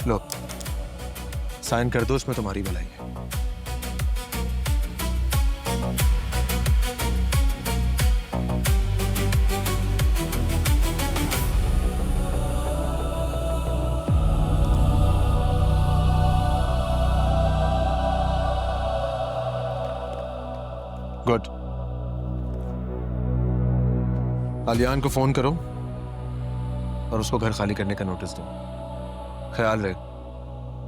लो, sign कर दो, उसमें तुम्हारी भलाई है। गुड। आलियान को फोन करो और उसको घर खाली करने का नोटिस दो। ख्याल रहे,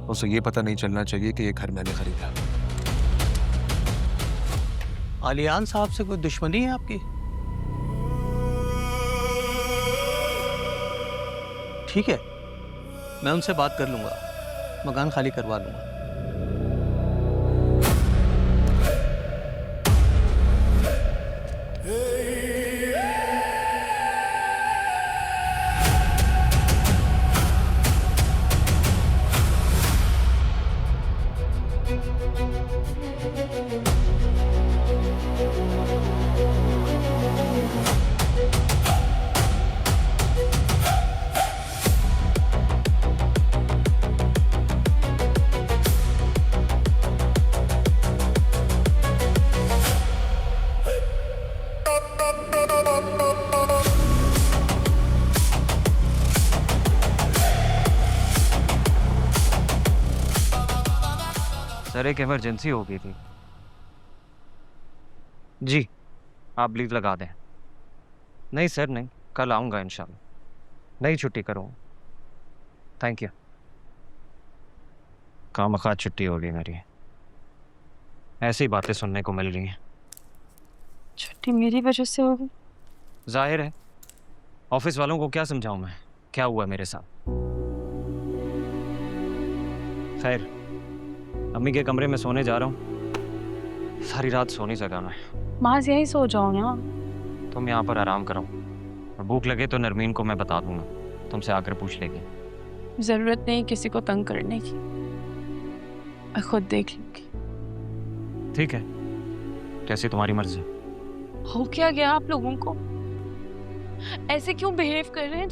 उसे ये पता नहीं चलना चाहिए कि ये घर मैंने खरीदा। आलियान साहब से कोई दुश्मनी है आपकी? ठीक है, मैं उनसे बात कर लूंगा, मकान खाली करवा लूंगा। सर एक इमरजेंसी हो गई थी जी, आप लीव लगा दें। नहीं सर नहीं, कल आऊँगा इंशाल्लाह। नहीं छुट्टी करूँगा, थैंक यू। खामखा छुट्टी हो गई मेरी, ऐसी बातें सुनने को मिल रही हैं। छुट्टी मेरी वजह से होगी? जाहिर है, ऑफिस वालों को क्या समझाऊं मैं, क्या हुआ मेरे साथ। खैर, अम्मी के कमरे में सोने जा रहा हूँ, सारी रात सो नहीं सका मैं। माज यहीं सो जाओ ना। तुम यहाँ पर आराम करो, और भूख लगे तो नरमीन को मैं बता दूंगा, तुमसे आकर पूछ लेगी। जरूरत नहीं किसी को तंग करने की, मैं खुद देख लूंगी। ठीक है, कैसी तुम्हारी मर्जी। हो क्या गया आप लोगों को? ऐसे क्यों बिहेव कर रहे हैं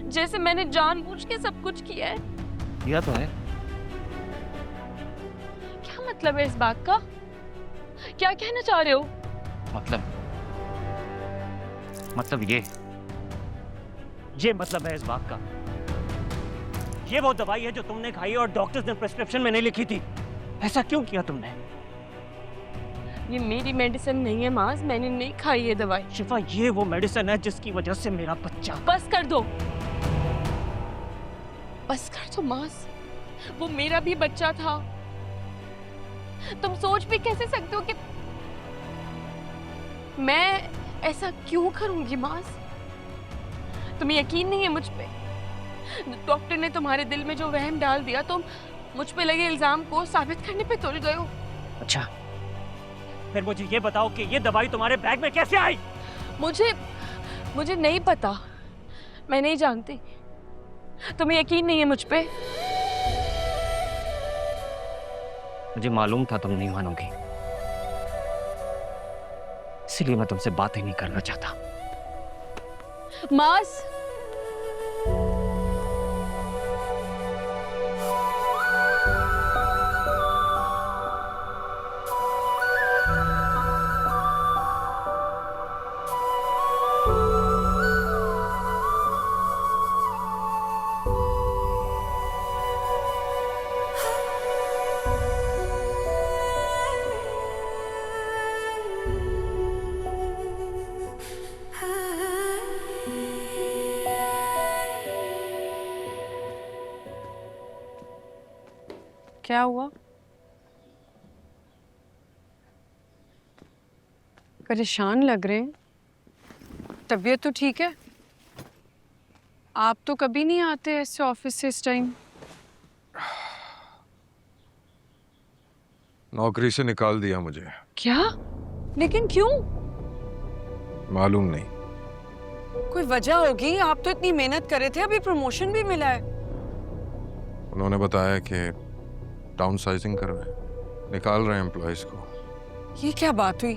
जैसे मैंने जानबूझ के सब कुछ किया है? किया तो है। क्या मतलब है इस बात का? क्या कहना चाह रहे हो? मतलब ये मतलब है इस बात का, ये वो दवाई है जो तुमने खाई और डॉक्टर्स ने प्रिस्क्रिप्शन में नहीं लिखी थी। ऐसा क्यों किया तुमने? ये मेरी मेडिसिन नहीं है माज, मैंने नहीं खाई ये दवाई। शिफा, ये वो मेडिसिन है जिसकी वजह से मेरा बच्चा। बस कर दो, बस कर दो माज, वो मेरा भी बच्चा था। तुम सोच भी कैसे सकते हो कि मैं ऐसा क्यों करूंगी माज? तुम्हें यकीन नहीं है मुझ पे? डॉक्टर ने तुम्हारे दिल में जो वहम डाल दिया, तुम मुझ पे लगे इल्जाम को साबित करने पे तुल गए हो। अच्छा, फिर मुझे ये बताओ कि ये दवाई तुम्हारे बैग में कैसे आई? मुझे नहीं पता, मैं नहीं जानती। तुम्हें यकीन नहीं है मुझ पे? मुझे मालूम था तुम नहीं मानोगी, इसीलिए मैं तुमसे बात ही नहीं करना चाहता। मास, क्या हुआ? परेशान लग रहे हैं। तबीयत तो ठीक है? आप तो कभी नहीं आते ऐसे ऑफिस से इस टाइम। नौकरी से निकाल दिया मुझे। क्या? लेकिन क्यों? मालूम नहीं। कोई वजह होगी, आप तो इतनी मेहनत कर रहे थे, अभी प्रमोशन भी मिला है। उन्होंने बताया कि डाउन साइजिंग कर रहे हैं, निकाल रहे हैं एम्प्लॉइज को। ये क्या बात हुई?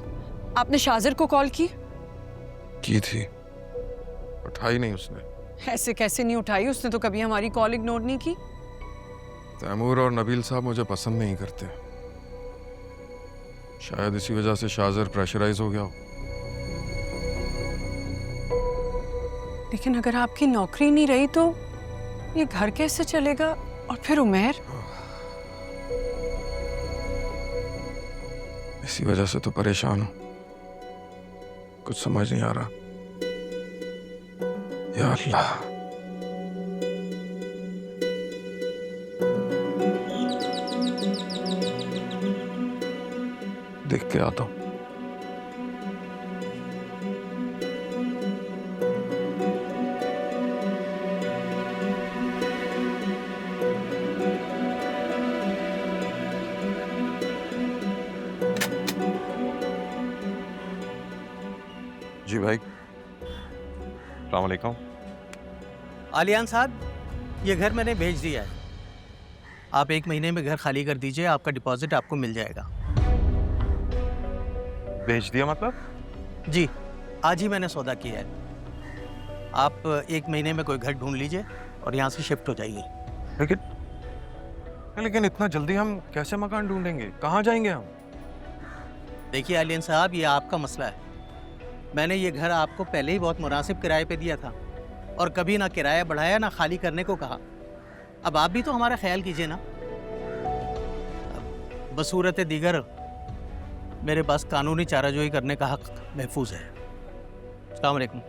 आपने शाजिर को कॉल की थी, उठाई नहीं उसने। ऐसे कैसे नहीं उठाई? उसने तो कभी हमारी कॉल इग्नोर नहीं की। तैमूर और नबील साहब मुझे पसंद नहीं करते। शायद इसी वजह से शाहजर प्रेशराइज हो गया हो। लेकिन अगर आपकी नौकरी नहीं रही तो ये घर कैसे चलेगा? और फिर उमेर? इसी वजह से तो परेशान हूं। कुछ समझ नहीं आ रहा। या अल्लाह। देख के आता हूं। जी भाई, अस्सलाम वालेकुम। आलियान साहब, ये घर मैंने भेज दिया है। आप 1 महीने में घर खाली कर दीजिए, आपका डिपॉजिट आपको मिल जाएगा। भेज दिया मतलब? जी, आज ही मैंने सौदा किया है। आप 1 महीने में कोई घर ढूंढ लीजिए और यहाँ से शिफ्ट हो जाइए। लेकिन इतना जल्दी हम कैसे मकान ढूंढेंगे? कहाँ जाएंगे हम? देखिए आलियान साहब, ये आपका मसला है। मैंने ये घर आपको पहले ही बहुत मुनासिब किराए पे दिया था और कभी ना किराया बढ़ाया ना खाली करने को कहा। अब आप भी तो हमारा ख्याल कीजिए ना। बसूरत दीगर मेरे पास कानूनी चाराजोई करने का हक महफूज है। अस्सलाम वालेकुम।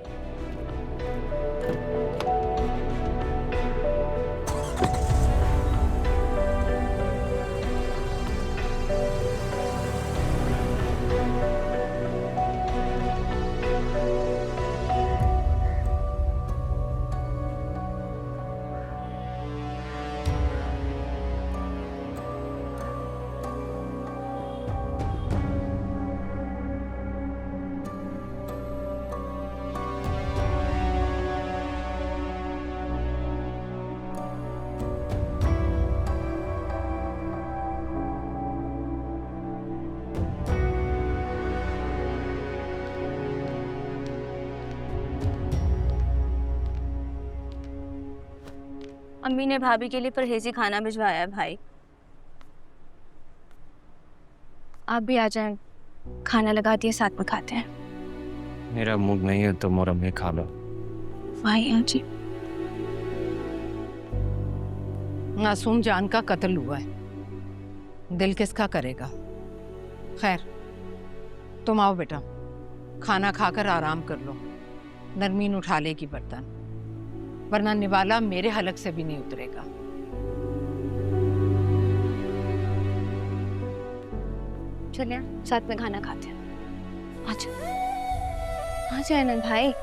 अम्मी ने भाभी के लिए परहेजी खाना भिजवाया है भाई। आप भी आ जाएं, खाना लगा दिए, साथ में खाते हैं। मेरा मूड नहीं है तो मोरा में खा लो। भाई हाँ जी। मासूम जान का कत्ल हुआ है, दिल किसका करेगा? खैर, तुम आओ बेटा, खाना खाकर आराम कर लो। नरमीन उठा लेगी बर्तन, वरना निवाला मेरे हलक से भी नहीं उतरेगा। चलिए साथ में खाना खाते हैं। अच्छा हाँ जी आनंद भाई।